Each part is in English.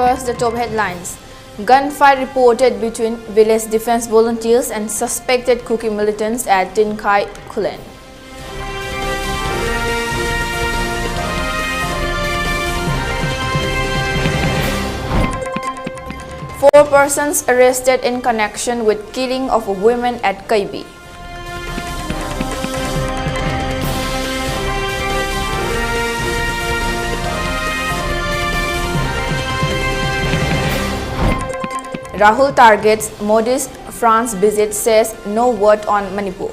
First, the top headlines. Gunfight reported between village defense volunteers and suspected Kuki militants at Tinkhai Kulen. Four persons arrested in connection with killing of women at Kaibi. Rahul targets Modi's France visit, says no word on Manipur.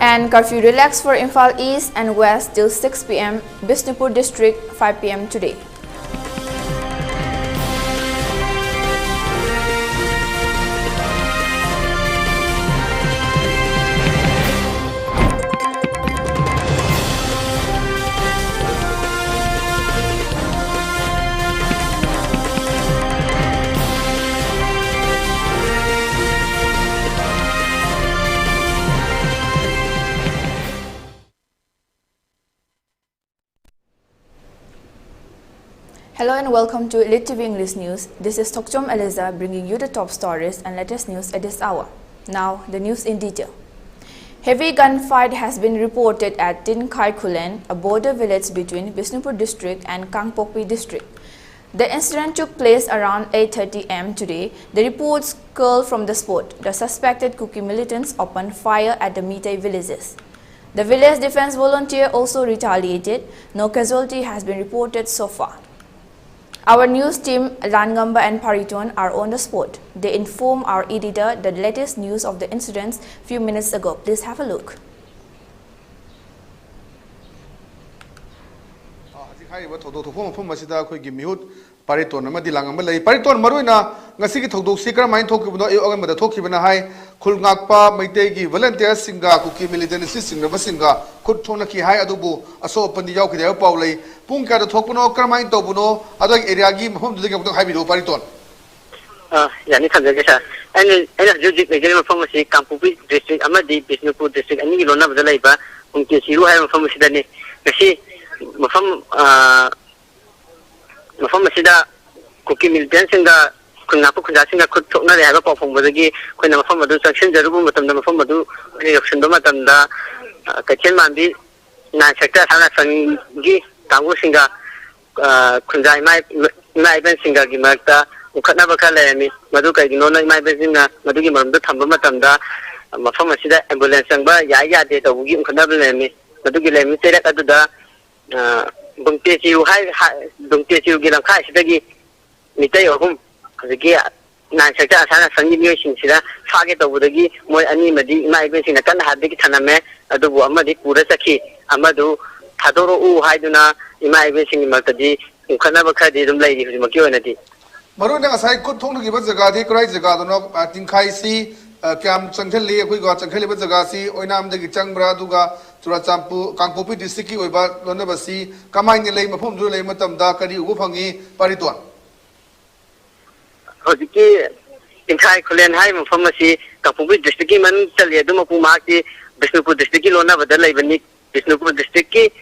And curfew relaxed for Imphal East and West till 6 p.m. Bishnupur district 5 p.m. today. Hello and welcome to ELITETV English News. This is Thokchom Aleza bringing you the top stories and latest news at this hour. Now, the news in detail. Heavy gunfight has been reported at Tinkhai Kulen, a border village between Bishnupur district and Kangpokpi district. The incident took place around 8:30 am today. The reports curled from the spot. The suspected Kuki militants opened fire at the Meitei villages. The village defense volunteer also retaliated. No casualty has been reported so far. Our news team, Rangamba and Pariton, are on the spot. They inform our editor the latest news of the incidents few minutes ago. Please have a look. Pariton amadi langamba lay Pariton maruina ngasi ki thodok sikra main thokibno e ogam da thokibna hai khulngakpa maitei gi volunteers singa Kuki militants singa basinga khut thona ki hai adubu aso pandi yaw ki da paw lay pung ka da thokbuno kramain tobuno adag area gi mafam du gi hai bido Pariton yani khanje sa and jujik ne gele mafam si Kangpokpi district amadi Bishnupur district ani gi lona bada lay ba pung ke siru hai mafam si da ne ngasi mafam mafam asida Kuki militants singa kungapu kunjasinga khut thokna re ba pawphong badagi khoina mafam adu section jarubu matamda mafam adu election do matamda kachen mandi na sector sana sangi tangu singa kunjai mai ben singa gi marta ukhatna ba khala mi madu kai gi nona mai ben singa madu gi maramda thamba matamda mafam asida ambulance sangba ya de to gi ukhatna ba le mi madu gi le mi tere adu da bungte chiu hai bungte chiu gi langkha sidagi mitei ohum azigi na sector sana sangi mi sing sida phage to budagi moi ani madi mai ben singa kan hadigi thaname adubu amadi pura sakhi amadu thadoro u haiduna imai ben singi martadi ukhana bakhadi dum lai ri maki onadi maruna asai khut thong gi ba jaga thi krai jaga dono Tinkhai si kyam changthali khoi ga changthali ba jaga si oinam de gi changbra duga Churachampu Kangpokpi district ki oiba lona basi kamai ni lei mafum du lei matam da kari ugu phangi Pariton hojiki Tinkhai Kulen hai mafam si Kangpokpi district ki man chali adu mapu ma ki Bishnupur district ki lona badal lai bani Bishnupur district ki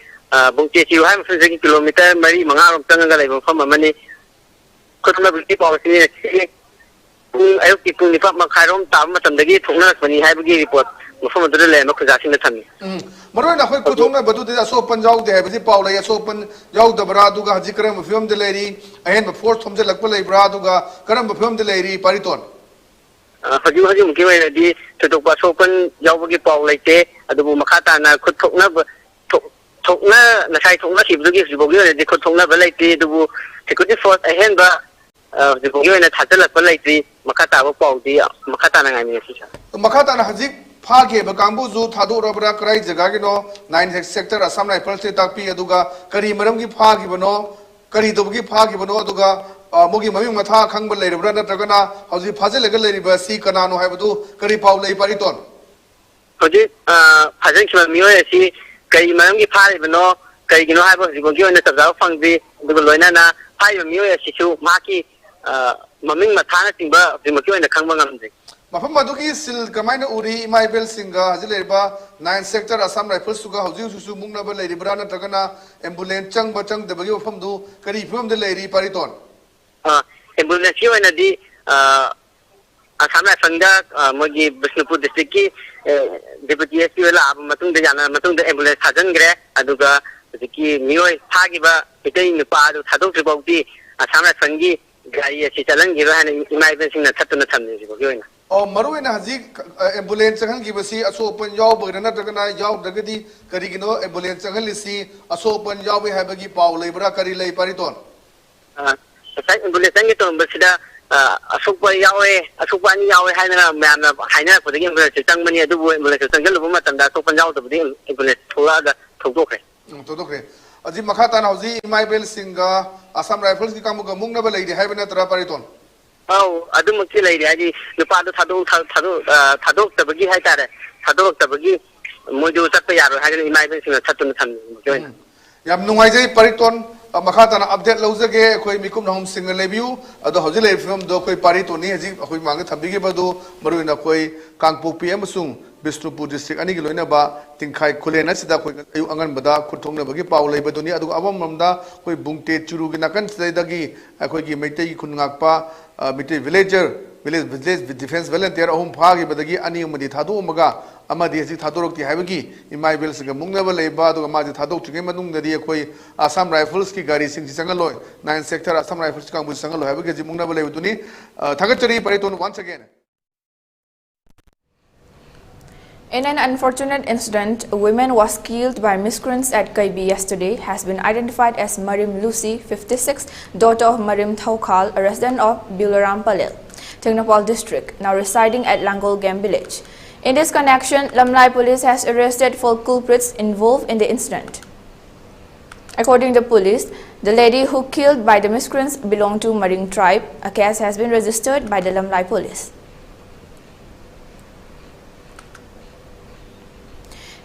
bungte chiu hai mafam ki kilometer mari manga rom tanga lai mafam amani khutna bulti policy ni ayuk ki pung nipa makharom tam matam dagi thongna bani hai bagi report mafam adu lai ma khujasing na thami maruna khoi kuthongna badu de aso panjau de habi paw lai aso pan yaw da bra duga hajikram film de leri ahen force thomje lakpa lai bra duga karam film de leri Pariton haji mki wai di to pa so pan yaw bagi paw lai te adubu makhata na khut thokna na sai thokna si bagi si bagi de khut thokna ba lai te adubu security force ahen ba de bagi na thajal lakpa lai te makhata ba paw di makhata na ngai mi si sa makhata na hajik phage ba kangbu zu thadu rabra krai jaga gi no 9 sector Assam rifle se takpi aduga kari maram gi phage bano kari dobgi phage bano aduga mogi mami matha khangba leirabra natragana hauji phajal lega leiriba si kanano haibadu kari paw lei Pariton hoji phajal ki miyo si kari maram gi phare bano kari gi no haibo ji gogi na tabja phangdi aduga loina na phai miyo si chu ma ki maming matha na tingba ji maki na khangba ngamje Mafam maduki sil kamaina uri imai bel singa hajileba 9 sector Assam Rifles suga housing susu mungna ba leiri brana tagana ambulance chang bachang de bagi mafam du kari phum de leiri pariton ambulance yo na di Assam Rifles da mogi Bishnupur district ki deputy SP la ab matung de jana matung de ambulance hajan gre aduga ki mioi thagi ba itai nupa adu thadok tribauti Assam Rifles gi gari si chalang gi ba na imai bel singna thatuna thamni ji bogi na Oh, maru ina haji ambulance changan ki basi aso open yaw bagana tagana yaw dagadi kari gino ambulance changan lisi aso open yaw bi habagi paw lebra kari lei pariton sai ambulance changi to basida asukpa ni yawe haina man haina ko dagi ambulance changmani adu ambulance changal lu matanda to pan yaw to bi ambulance thola ga thokdokre thokdokre aji makhata na hoji imai bel singa Assam Rifles ki kamu ga mungna ba leiri haibana tara pariton Oh, adum ki lai ri nupa do thadok tabagi hai tare thadok tabagi moju chakpa yaro ha ni mai ben sing thatun tham join yam nungai jai pariton makhata na update lojage khoi mikum nahum sing lebiu ado hoji le film do khoi pariton ni haji khoi mang thambige ba do maruina khoi kangpok pm sung Bishnupur district ani gi loina ba tingkhai khulena sida khoi ayu angan bada khuthong na bagi paw lei baduni adu abam mamda khoi bungte churu gi nakan sidagi khoi gi meitei khun ngakpa Miti village defense volunteer ahum phagi badagi ani umadi thadu umaga amadi hasi thadorok ti haibagi imai bel singa mungnaba leiba do amaji thadok tringe manung dadi khoi Assam Rifles ki gari sing sangaloi 9 sector Assam Rifles ka bu sangaloi haibagi ji mungnaba leibutuni thagachari pariton once again. In an unfortunate incident, a woman was killed by miscreants at Kaibi yesterday has been identified as Marim Lucy, 56, daughter of Marim Thokal, a resident of Bilaram Palil, Tengnoupal district, now residing at Langol Game village. In this connection, Lamlai police has arrested 4 culprits involved in the incident. According to police, the lady who killed by the miscreants belonged to Maring tribe. A case has been registered by the Lamlai police.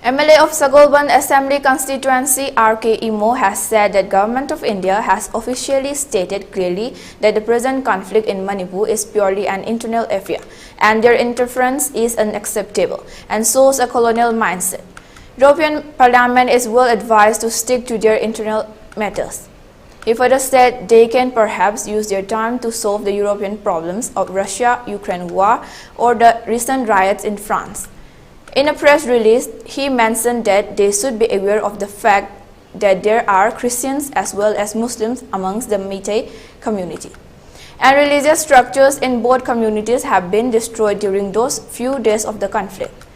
MLA of Sagolban Assembly constituency R.K. Imo has said that Government of India has officially stated clearly that the present conflict in Manipur is purely an internal affair and their interference is unacceptable and shows a colonial mindset. European Parliament is well advised to stick to their internal matters. He further said they can perhaps use their time to solve the European problems of Russia-Ukraine war or the recent riots in France. In a press release, he mentioned that they should be aware of the fact that there are Christians as well as Muslims amongst the Meitei community. And religious structures in both communities have been destroyed during those few days of the conflict.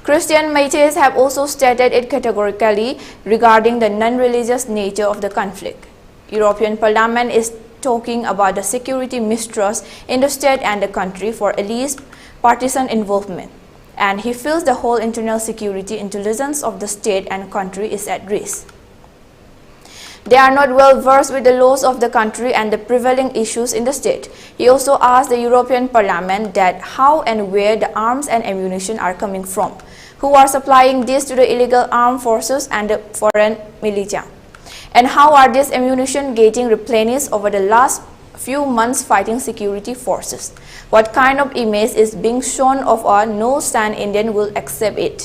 Christian Meiteis have also stated it categorically regarding the non-religious nature of the conflict. European Parliament is talking about the security mistrust in the state and the country for at least partisan involvement. And he feels the whole internal security intelligence of the state and country is at risk. They are not well versed with the laws of the country and the prevailing issues in the state. He also asked the European Parliament that how and where the arms and ammunition are coming from, who are supplying this to the illegal armed forces and the foreign militia, and how are this ammunition getting replenished over the last few months fighting security forces. What kind of image is being shown of a no-stand Indian will accept it?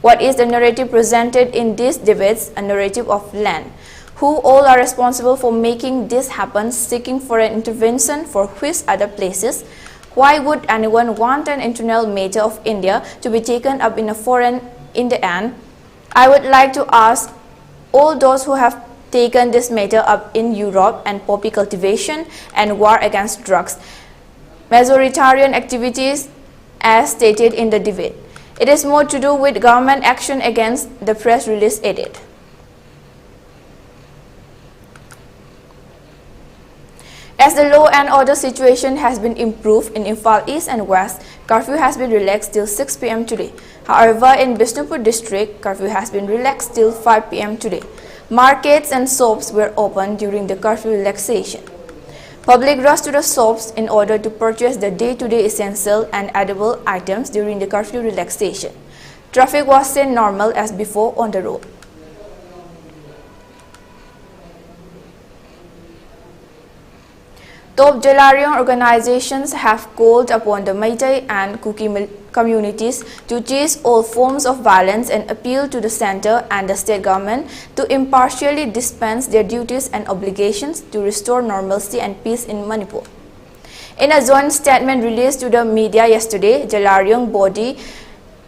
What is the narrative presented in these debates, a narrative of land? Who all are responsible for making this happen, seeking for an intervention for which other places? Why would anyone want an internal matter of India to be taken up in a foreign in the end? I would like to ask all those who have taken this matter up in Europe and poppy cultivation and war against drugs, majoritarian activities as stated in the debate. It is more to do with government action against the press release added. As the law and order situation has been improved in Imphal East and West, curfew has been relaxed till 6 p.m. today. However, in Bishnupur district, curfew has been relaxed till 5 p.m. today. Markets and shops were open during the curfew relaxation. Public rushed to the shops in order to purchase the day-to-day essential and edible items during the curfew relaxation. Traffic was seen normal as before on the road. Top Jalariong organizations have called upon the Meitei and Kuki communities to cease all forms of violence and appeal to the center and the state government to impartially dispense their duties and obligations to restore normalcy and peace in Manipur. In a joint statement released to the media yesterday, Jalariong body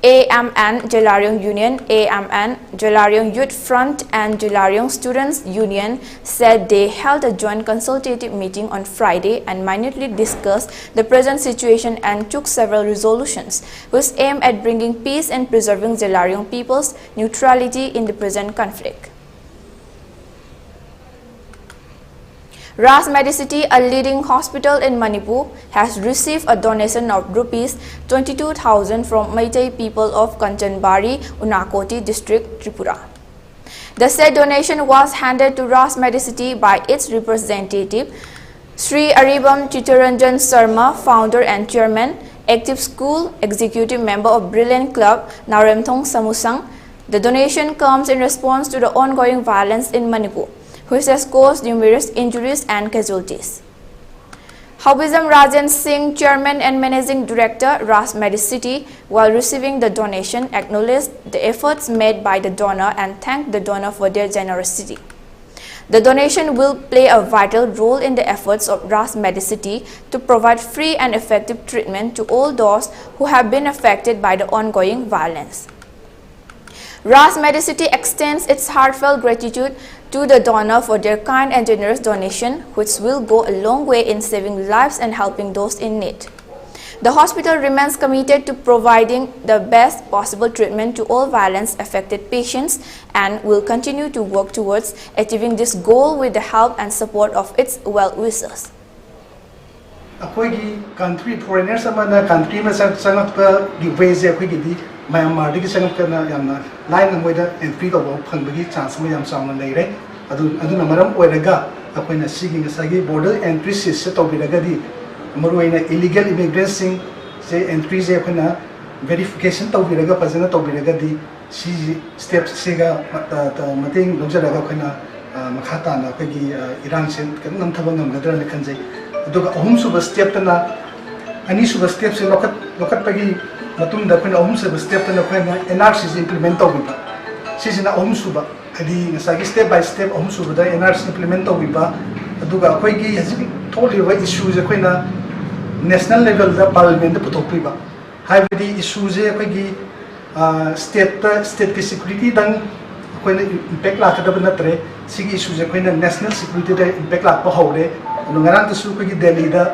AMN Jalariong Union, AMN Jalariong Youth Front and Jalariong Students Union said they held a joint consultative meeting on Friday and minutely discussed the present situation and took several resolutions which aim at bringing peace and preserving Jalariong people's neutrality in the present conflict. Ras Medicity, a leading hospital in Manipur, has received a donation of rupees 22,000 from Meitei people of Kanchanbari, Unakoti district, Tripura. The said donation was handed to Ras Medicity by its representative, Sri Aribam Chitranjan Sarma, founder and chairman, active school, executive member of Brilliant Club, Naremthong Samusang. The donation comes in response to the ongoing violence in Manipur, which has caused numerous injuries and casualties. Habizam Rajan Singh, Chairman and Managing Director, Ras Medicity, while receiving the donation, acknowledged the efforts made by the donor and thanked the donor for their generosity. The donation will play a vital role in the efforts of Ras Medicity to provide free and effective treatment to all those who have been affected by the ongoing violence. Ras Medicity extends its heartfelt gratitude to the donor for their kind and generous donation, which will go a long way in saving lives and helping those in need. The hospital remains committed to providing the best possible treatment to all violence-affected patients and will continue to work towards achieving this goal with the help and support of its well-wishers. Akoigi country foreigners amana country ma sangapka giveje akoigi di Myanmar digi sangapka na yamna line amoida entry to bo phangbagi chance ma yam sauna leire aduna maram oiraga akoina sigi ngasagi border entry se to biraga di maruina illegal immigrants sing se entry je akoina verification to biraga pazana to biraga di si steps sega mating lojaraga akoina makhata na akoigi irang sen kan nam thabang ngam gadra ne khanjai aduga ahum suba step tana ani suba step se lokat pagi matum da khona ahum suba step tana khona NRC implement to biba sisina ahum suba adi ngasagi step by step ahum suba da NRC implement to biba aduga khoi gi haji tholi wa issue je khona national level da parliament da putok biba haibidi issue je khoi gi state security dang khona impact la ka da natre sigi issue je khona national security da impact la pa hore ngarang to su ko gi Delhi da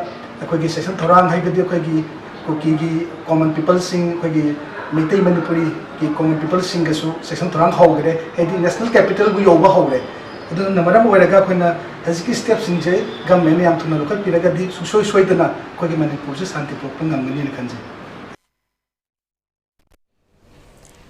ko gi session thorang hai gi ko gi Kuki common people sing ko gi Meitei Manipuri ki common people sing ga su session thorang ho gre hedi national capital bu yoba ho re adu namara mo raga khoina haziki steps sing je government yam thuna lokal piraga di su soi dana ko gi Manipur se santi pro ngam ni khanji.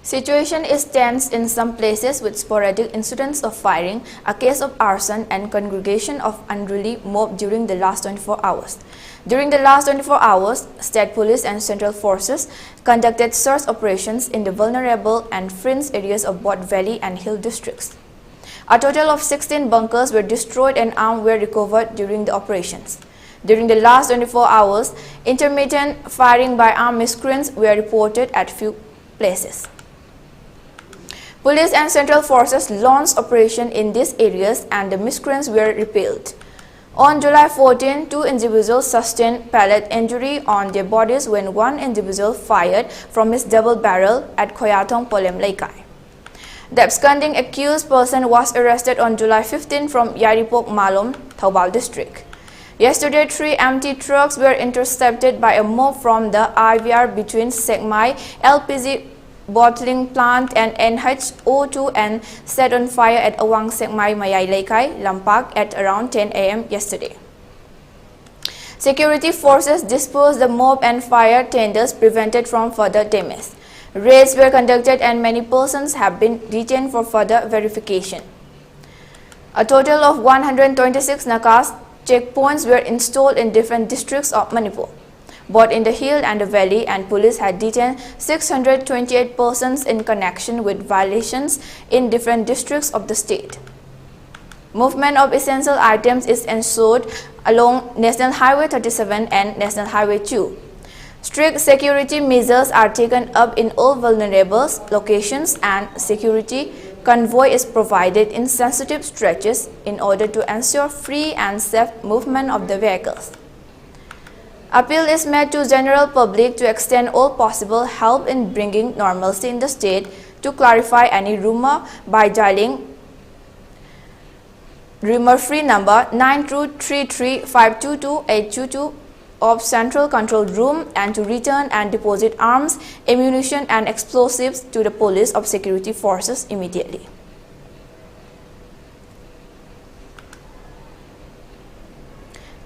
Situation is tense in some places with sporadic incidents of firing, a case of arson and congregation of unruly mob during the last 24 hours. During the last 24 hours, state police and central forces conducted search operations in the vulnerable and fringe areas of both valley and hill districts. A total of 16 bunkers were destroyed and arms were recovered during the operations. During the last 24 hours, intermittent firing by armed miscreants were reported at few places. Police and central forces launched operation in these areas and the miscreants were repelled. On July 14, 2 individuals sustained pellet injury on their bodies when one individual fired from his double barrel at Khoyatong Polem Laikai. The absconding accused person was arrested on July 15 from Yaripok Malom, Thoubal district. Yesterday, 3 empty trucks were intercepted by a mob from the IVR between Sekmai LPG bottling plant and NH02 and set on fire at Awang Sekmai Mayai Laikai, Lampak at around 10 a.m. yesterday. Security forces dispersed the mob and fire tenders prevented from further damage. Raids were conducted and many persons have been detained for further verification. A total of 126 Nakas checkpoints were installed in different districts of Manipur, both in the hill and the valley, and police had detained 628 persons in connection with violations in different districts of the state. Movement of essential items is ensured along National Highway 37 and National Highway 2. Strict security measures are taken up in all vulnerable locations and security convoy is provided in sensitive stretches in order to ensure free and safe movement of the vehicles. Appeal is made to general public to extend all possible help in bringing normalcy in the state, to clarify any rumor by dialing rumor-free number 9233522822 of Central Control Room and to return and deposit arms, ammunition and explosives to the police of security forces immediately.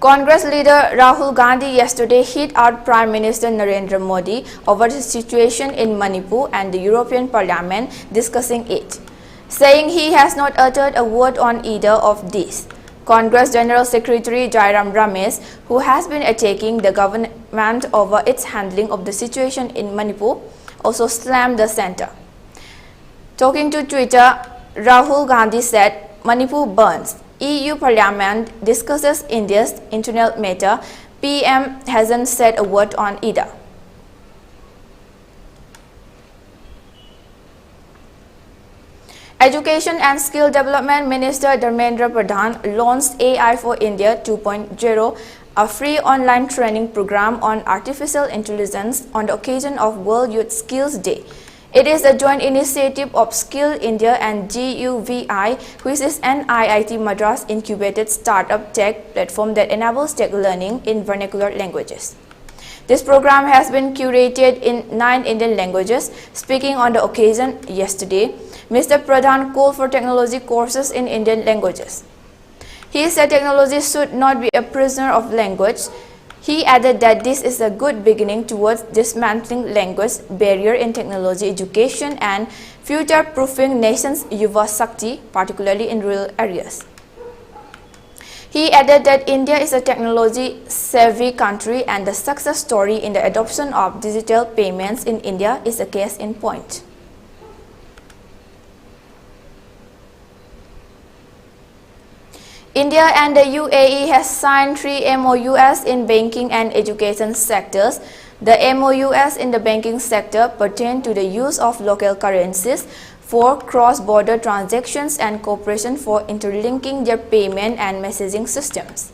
Congress leader Rahul Gandhi yesterday hit out Prime Minister Narendra Modi over the situation in Manipur and the European Parliament discussing it, saying he has not uttered a word on either of these. Congress General Secretary Jairam Ramesh, who has been attacking the government over its handling of the situation in Manipur, also slammed the center. Talking to Twitter, Rahul Gandhi said, "Manipur burns. EU Parliament discusses India's internal matter. PM hasn't said a word on either." Education and Skill Development Minister Dharmendra Pradhan launched AI for India 2.0, a free online training program on artificial intelligence on the occasion of World Youth Skills Day. It is a joint initiative of Skill India and GUVI, which is an IIT Madras incubated startup tech platform that enables tech learning in vernacular languages. This program has been curated in 9 Indian languages. Speaking on the occasion yesterday, Mr. Pradhan called for technology courses in Indian languages. He said technology should not be a prisoner of language. He added that this is a good beginning towards dismantling language barrier in technology education and future-proofing nation's Yuva Shakti, particularly in rural areas. He added that India is a technology-savvy country and the success story in the adoption of digital payments in India is a case in point. India and the UAE has signed 3 MOUs in banking and education sectors. The MOUs in the banking sector pertain to the use of local currencies for cross-border transactions and cooperation for interlinking their payment and messaging systems.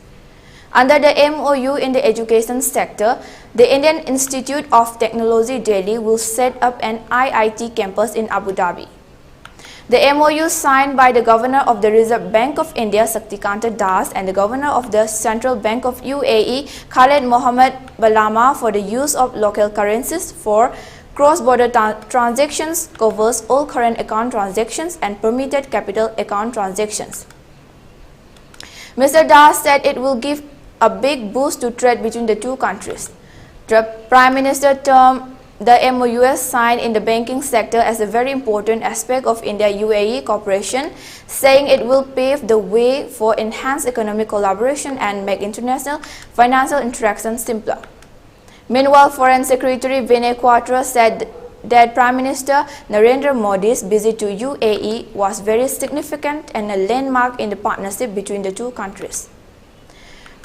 Under the MOU in the education sector, the Indian Institute of Technology Delhi will set up an IIT campus in Abu Dhabi. The MOU signed by the Governor of the Reserve Bank of India, Shaktikanta Das, and the Governor of the Central Bank of UAE, Khaled Mohammed Balama, for the use of local currencies for cross-border transactions covers all current account transactions and permitted capital account transactions. Mr. Das said it will give a big boost to trade between the two countries. The Prime Minister termed the MOUs signed in the banking sector as a very important aspect of India-UAE cooperation, saying it will pave the way for enhanced economic collaboration and make international financial interactions simpler. Meanwhile, Foreign Secretary Vinay Quatra said that Prime Minister Narendra Modi's visit to UAE was very significant and a landmark in the partnership between the two countries.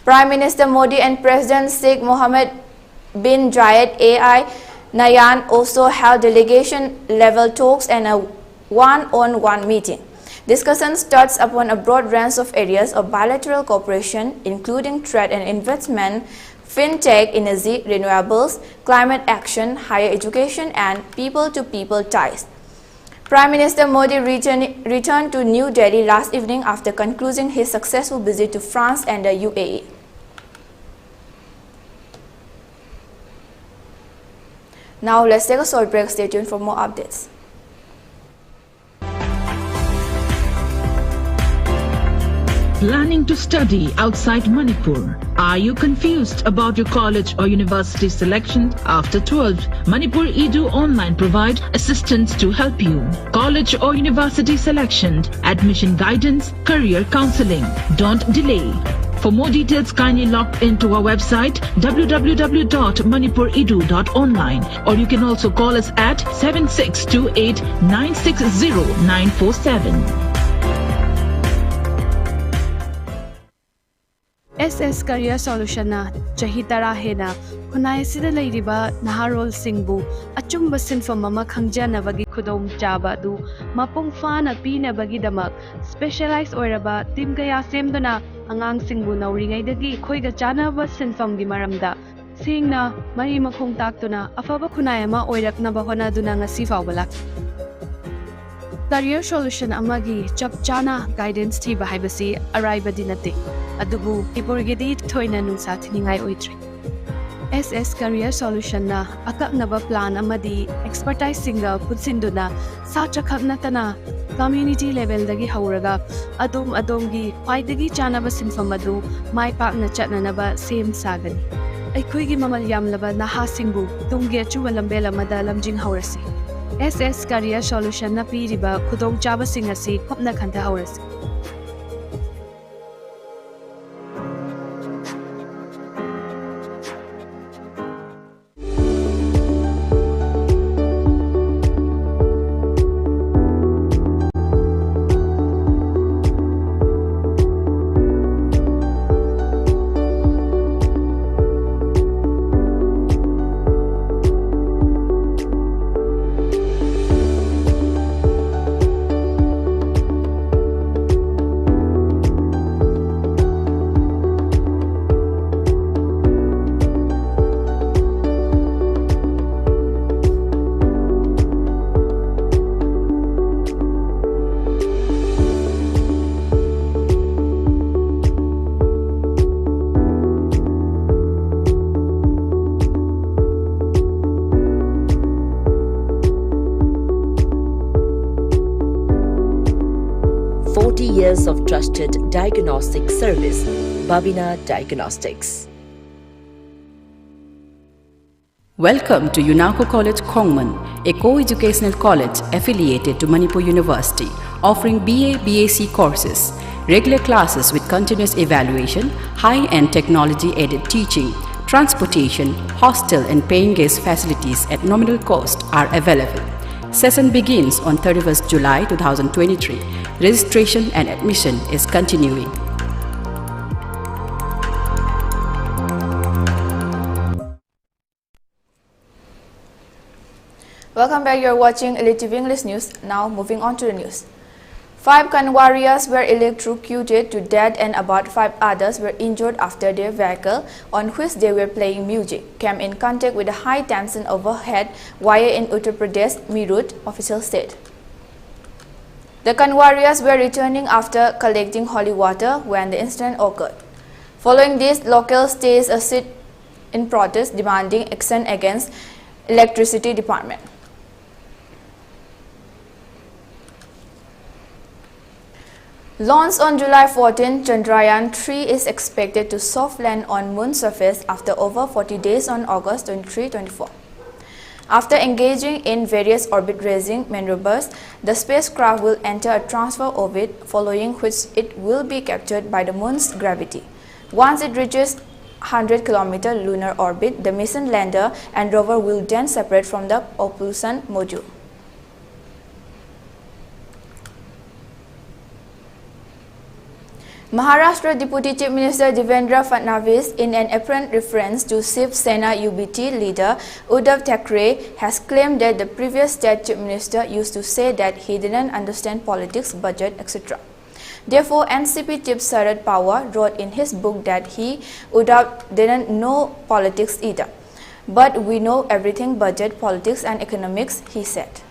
Prime Minister Modi and President Sheikh Mohammed bin Zayed Al Nahyan also held delegation-level talks and a one-on-one meeting. Discussions touched upon a broad range of areas of bilateral cooperation, including trade and investment, fintech, energy, renewables, climate action, higher education, and people-to-people ties. Prime Minister Modi returned to New Delhi last evening after concluding his successful visit to France and the UAE. Now let's take a short break. Stay tuned for more updates. Planning to study outside Manipur? Are you confused about your college or university selection after 12? Manipur Edu Online provide assistance to help you. College or university selection, admission guidance, career counseling. Don't delay. For more details, kindly log into our website www.manipuredu.online, or you can also call us at 7628 960 947. SS Career Solution na chahi tara hena khunai sida leiriba naharol singbu achumba sinfam ama khangjanabagi khudom chaba du mapung fana pinabagi damak specialized oiraba team kaya semduna angang singbu nauringaidagi khoiga chanaba sinfam gi maramda singna mari makhong taktuna afaba khunai ama oiraknaba honaduna ngasi fawbalak Career Solution amagi chap chana guidance thiba haibasi arriba dinate adubu iborgedi thoina nungsa thiningai oitre SS Career Solution na akaknaba plan amadi expertise singa putsinduna satra khaknatana community level dagi hauraga adom gi khwaidagi chanaba sinfam adu mai pakna chatnanaba sem sagani aikhoigi mamal yamlaba naha singbu tungge chuwa lambel amada lamjing haurasi SS Career Solution na piriba khudong chaba singasi khopna khanta haurasi Years of trusted diagnostic service, Babina Diagnostics. Welcome to UNACO College Khongman, a co-educational college affiliated to Manipur University, offering BA, BAc courses, regular classes with continuous evaluation, high-end technology-aided teaching, transportation, hostel and paying guest facilities at nominal cost are available. Session begins on 31st July 2023. Registration and admission is continuing. Welcome back. You're watching ELITETV English News. Now moving on to the news. 5 Kan warriors were electrocuted to death and about 5 others were injured after their vehicle, on which they were playing music, came in contact with a high tension overhead wire in Uttar Pradesh, Meerut, officials said. The Kan warriors were returning after collecting holy water when the incident occurred. Following this, locals staged a sit-in protest demanding action against electricity department. Launched on July 14, Chandrayaan-3 is expected to soft land on Moon's surface after over 40 days on August 23-24. After engaging in various orbit-raising maneuvers, the spacecraft will enter a transfer orbit, following which it will be captured by the Moon's gravity. Once it reaches 100-kilometer lunar orbit, the mission lander and rover will then separate from the propulsion module. Maharashtra Deputy Chief Minister Devendra Fadnavis, in an apparent reference to Shiv Sena UBT leader Uddhav Thackeray, has claimed that the previous state chief minister used to say that he didn't understand politics, budget, etc. Therefore, NCP chief Sharad Pawar wrote in his book that Uddhav didn't know politics either. But we know everything: budget, politics and economics, he said.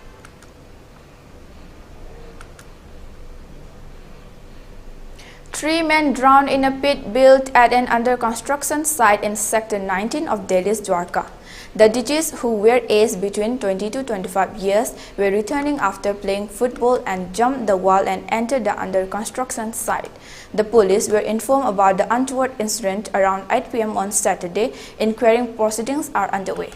Three men drowned in a pit built at an under-construction site in Sector 19 of Delhi's Dwarka. The deceased, who were aged between 20 to 25 years, were returning after playing football and jumped the wall and entered the under-construction site. The police were informed about the untoward incident around 8 p.m. on Saturday. Inquiry proceedings are underway.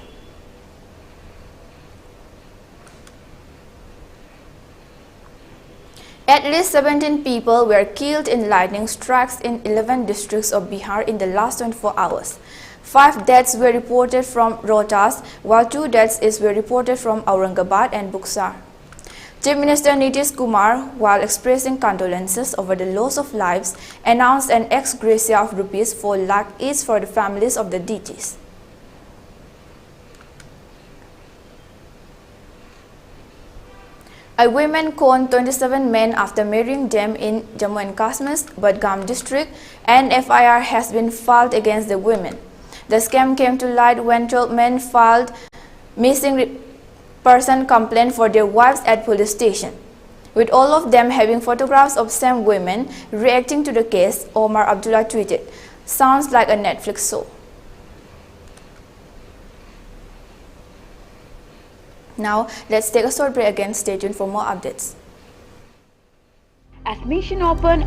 At least 17 people were killed in lightning strikes in 11 districts of Bihar in the last 24 hours. 5 deaths were reported from Rohtas, while 2 deaths were reported from Aurangabad and Buxar. Chief Minister Nitish Kumar, while expressing condolences over the loss of lives, announced an ex gratia of rupees 4 lakh each for the families of the deceased. A woman conned 27 men after marrying them in Jammu and Kashmir's Budgam district, and FIR has been filed against the women. The scam came to light when 12 men filed missing person complaint for their wives at police station. With all of them having photographs of same women reacting to the case, Omar Abdullah tweeted, "Sounds like a Netflix show." Now, let's take a short break again. Stay tuned for more updates. Admission Open,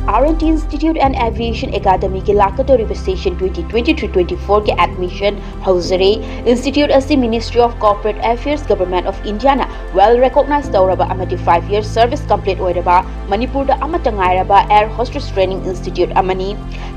R&T Institute and Aviation Academy के लाकतोरी session 2023-24 के admission हौजरे Institute असी Ministry of Corporate Affairs Government of India ना well recognized तौरबा अमदी 5 years service complete ओइरबा Manipur दा अमतंगाइरबा Air Hostess Training Institute अमनी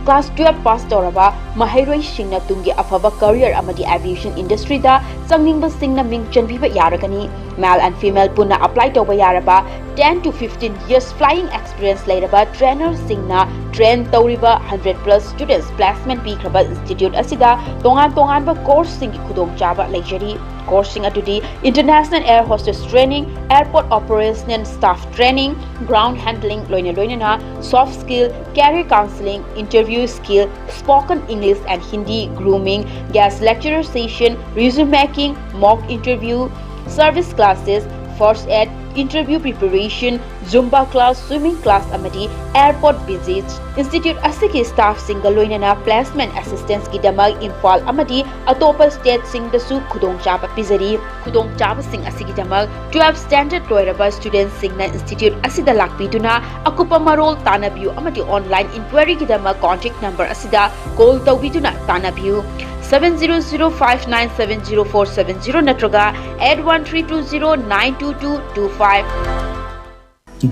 class 12 pass तौरबा महैरोई सिंगना तुंगे अफबा career अमदी aviation industry दा संगनिंग सिंगना मिंग चनबीबा यारगनी male and female पुना apply तौबा यारबा 10 to 15 years flying experience lairaba trainer singna train tauriba 100+ students placement pikraba institute asida tongan ba course singi khudong chaba leijari course sing adudi international air hostess training airport operation staff training ground handling loina na soft skill career counseling interview skill spoken english and hindi grooming guest lecturer session resume making mock interview service classes first aid interview preparation, Zumba class, swimming class amadi airport visits. Institute asiki staff single loinana placement assistance ki damag infal amadi atopa state sing the su khudong chaba pizari khudong chaba sing asiki damag 12 standard loiraba students singna institute asida lakpiduna akupa marol tanabiu amadi online inquiry ki damag contact number asida call tawbiduna tanabiu 700597047 natraga 8132092225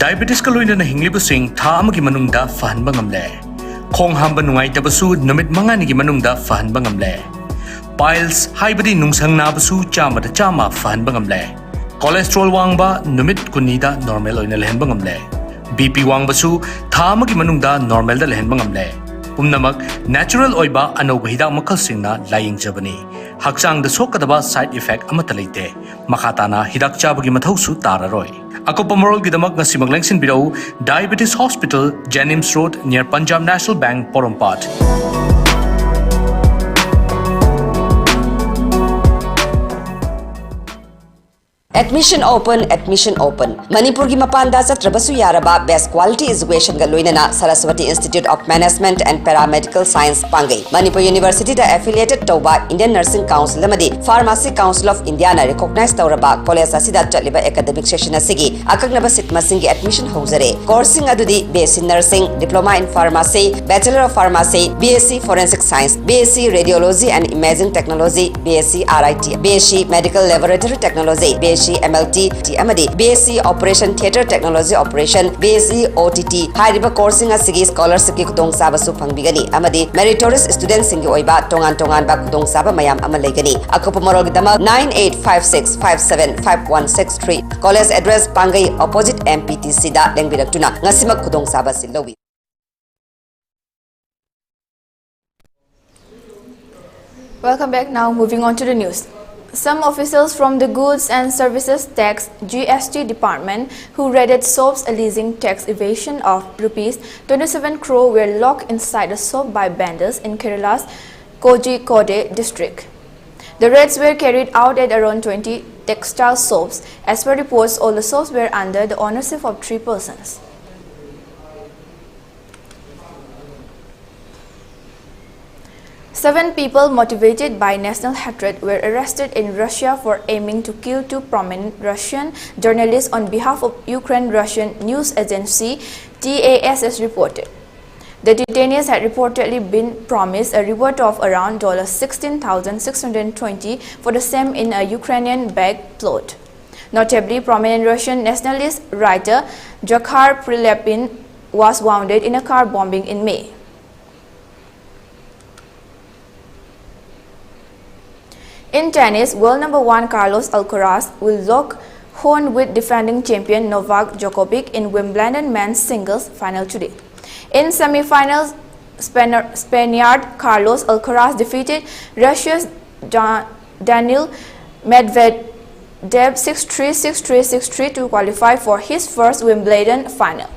Diabetes ka loina na hinglibo sing tha amagi manungda fahanba ngamle khong hamba nungai tabasu numit mangani gi manungda fahanba ngamle piles haibadi nungsang na basu chama da chama fahanba ngamle cholesterol wangba numit kunida normal oina lehenba ngamle bp wangbasu tha amagi manungda normal da lehenba ngamle umnamak natural oiba anoba hidak makal singna laying jabani hakchang da sokadaba side effect amata leite makhatana hidak chabagi mathau su tararoi akopa moral gidamak ngasi maglengsin birau diabetes hospital Janims Road near Punjab National Bank Porompat Admission open. Manipur ki mapanda satrabasu yaraba best quality education ga loinana Saraswati Institute of Management and Paramedical Science Pangai. Manipur University da affiliated tauba Indian Nursing Council amadi Pharmacy Council of India na recognized tauraba college asida chaliba academic session asigi akagnaba sitma singi admission hozare. Coursing adudi BSc Nursing, Diploma in Pharmacy, Bachelor of Pharmacy, BSc Forensic Science, BSc Radiology and Imaging Technology, BSc RIT, BSc Medical Laboratory Technology, BSc MLT, amadi BSc Operation Theatre Technology Operation, BSc OTT, hariba coursing asigi scholarship ki khudong saba su phangbigani amadi meritorious students singi oiba tongan ba khudong saba mayam ama legani akopa morol gidama 9856575163 college address Pangai opposite MPTC da lengbidaktuna ngasima khudong saba silowi. Welcome back. Now moving on to the news. Some officials from the Goods and Services Tax GST department who raided soaps alleging tax evasion of rupees 27 crore were locked inside a soap by bandits in Kerala's Kozhikode district. The raids were carried out at around 20 textile soaps. As per reports, all the soaps were under the ownership of 3 persons. Seven people motivated by national hatred were arrested in Russia for aiming to kill 2 prominent Russian journalists on behalf of Ukraine-Russian news agency TASS reported. The detainees had reportedly been promised a reward of around $16,620 for the same in a Ukrainian bag plot. Notably, prominent Russian nationalist writer Zakhar Prilepin was wounded in a car bombing in May. In tennis, world number 1 Carlos Alcaraz will lock honed with defending champion Novak Djokovic in Wimbledon men's singles final today. In semi-finals, Spaniard Carlos Alcaraz defeated Russia's Daniil Medvedev 6-3, 6-3, 6-3 to qualify for his first Wimbledon final.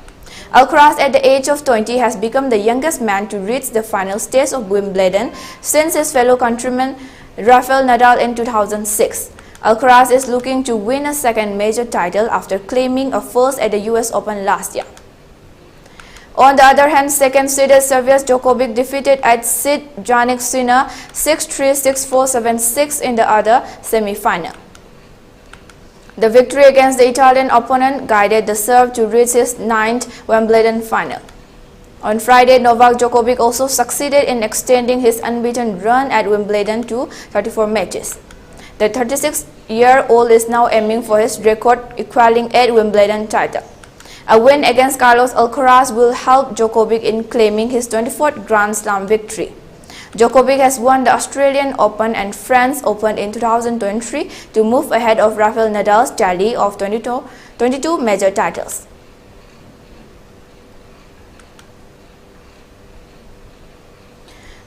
Alcaraz, at the age of 20, has become the youngest man to reach the final stage of Wimbledon since his fellow countryman Rafael Nadal in 2006. Alcaraz is looking to win a second major title after claiming a first at the US Open last year. On the other hand, second-seeded Serbia's Djokovic defeated Sid Jannik Sinner 6-3, 6-4, 7-6 in the other semi-final. The victory against the Italian opponent guided the Serb to reach his 9th Wimbledon final. On Friday, Novak Djokovic also succeeded in extending his unbeaten run at Wimbledon to 34 matches. The 36-year-old is now aiming for his record-equaling 8th Wimbledon title. A win against Carlos Alcaraz will help Djokovic in claiming his 24th Grand Slam victory. Djokovic has won the Australian Open and French Open in 2023 to move ahead of Rafael Nadal's tally of 22 major titles.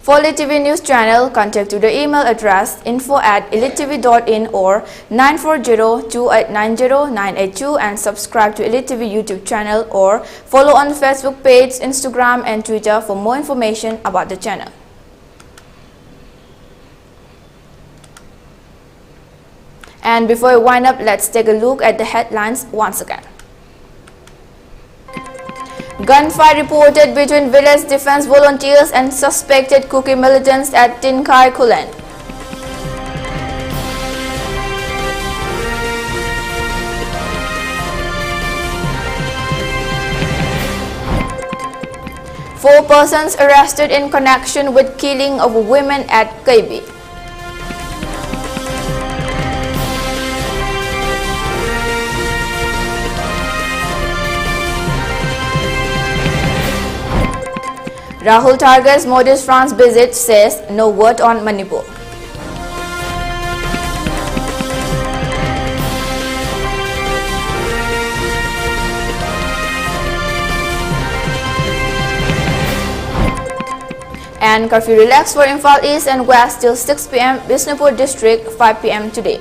For ELITETV News channel, contact to the email address info@elitetv.in or 940-2890-982 and subscribe to ELITETV YouTube channel or follow on Facebook page, Instagram and Twitter for more information about the channel. And before we wind up, let's take a look at the headlines once again. Gunfight reported between village defense volunteers and suspected Kuki militants at Tinkai Kulen. Four persons arrested in connection with killing of women at Kaibi. Rahul targets Modi's France visit, says no word on Manipur. And curfew relaxed for Imphal East and West till 6 p.m. Bishnupur district 5 p.m. today.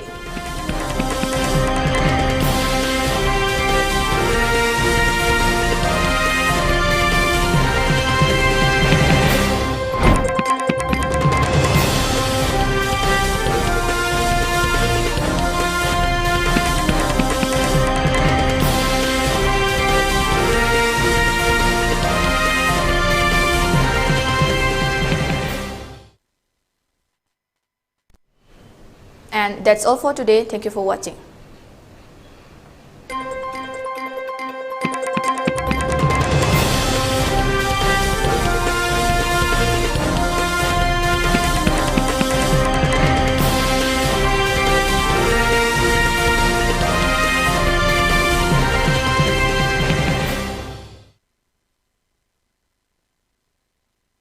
And that's all for today. Thank you for watching.